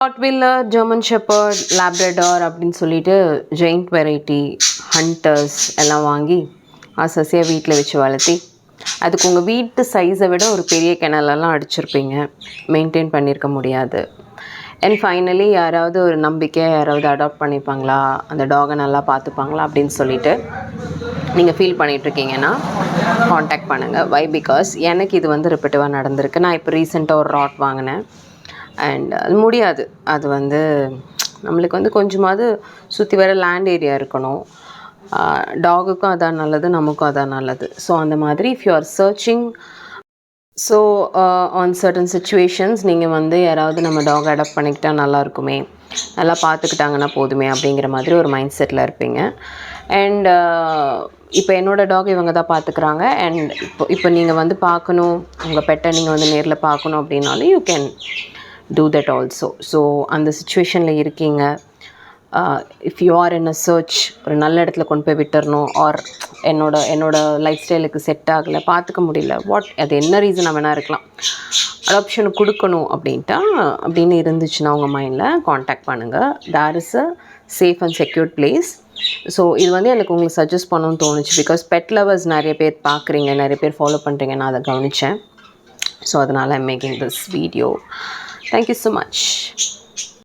Rottweiler, German shepherd, Labrador அப்படின்னு சொல்லிட்டு giant variety hunters எல்லாம் வாங்கி ஆசையாக வீட்டில் வச்சு வளர்த்தி அதுக்கு உங்கள் வீட்டு சைஸை விட ஒரு பெரிய கிணலெல்லாம் அடிச்சிருப்பீங்க, மெயின்டைன் பண்ணியிருக்க முடியாது. அண்ட் ஃபைனலி யாராவது ஒரு நம்பிக்கையாக யாராவது அடாப்ட் பண்ணிப்பாங்களா, அந்த டாகை நல்லா பார்த்துப்பாங்களா அப்படின்னு சொல்லிட்டு நீங்கள் ஃபீல் பண்ணிகிட்ருக்கீங்கன்னா காண்டாக்ட் பண்ணுங்கள். வை பிகாஸ் எனக்கு இது வந்து ரிப்பீட்டிவாக நடந்திருக்கு. நான் இப்போ ரீசெண்டாக ஒரு ராட் வாங்கினேன். அண்ட் அது முடியாது. அது வந்து நம்மளுக்கு வந்து கொஞ்சமாவது சுற்றி வர லேண்ட் ஏரியா இருக்கணும். டாகுக்கும் அதான் நல்லது, நமக்கும் அதான் நல்லது. ஸோ அந்த மாதிரி if you are searching, so on certain situations நீங்கள் வந்து யாராவது நம்ம டாக் அடாப்ட் பண்ணிக்கிட்டால் நல்லா இருக்குமே, நல்லா பார்த்துக்கிட்டாங்கன்னா போதுமே அப்படிங்கிற மாதிரி ஒரு மைண்ட் செட்டில் இருப்பீங்க. அண்ட் இப்போ என்னோடய டாக் இவங்க தான் பார்த்துக்குறாங்க. அண்ட் இப்போ நீங்கள் வந்து பார்க்கணும், உங்கள் பெட்டை நீங்கள் வந்து நேரில் பார்க்கணும் அப்படின்னாலும் you can do that also. So அந்த சுச்சுவேஷனில் இருக்கீங்க, if you are in a search, ஒரு நல்ல இடத்துல கொண்டு போய் விட்டுறணும், ஆர் என்னோட லைஃப் ஸ்டைலுக்கு செட் ஆகலை, பார்த்துக்க முடியல, அது என்ன ரீசனாக வேணால் இருக்கலாம், அடாப்ஷனுக்கு கொடுக்கணும் அப்படின்னு இருந்துச்சுன்னா உங்கள் மைண்டில் காண்டாக்ட் பண்ணுங்கள். There is a safe and secured place. So இது வந்து எனக்கு உங்களுக்கு சஜஸ்ட் பண்ணணும்னு தோணுச்சு. பிகாஸ் பெட் லவர்ஸ் நிறைய பேர் பார்க்குறீங்க, நிறைய பேர் ஃபாலோ பண்ணுறீங்க, நான் அதை கவனித்தேன். ஸோ அதனால் I'm making this video. Thank you so much.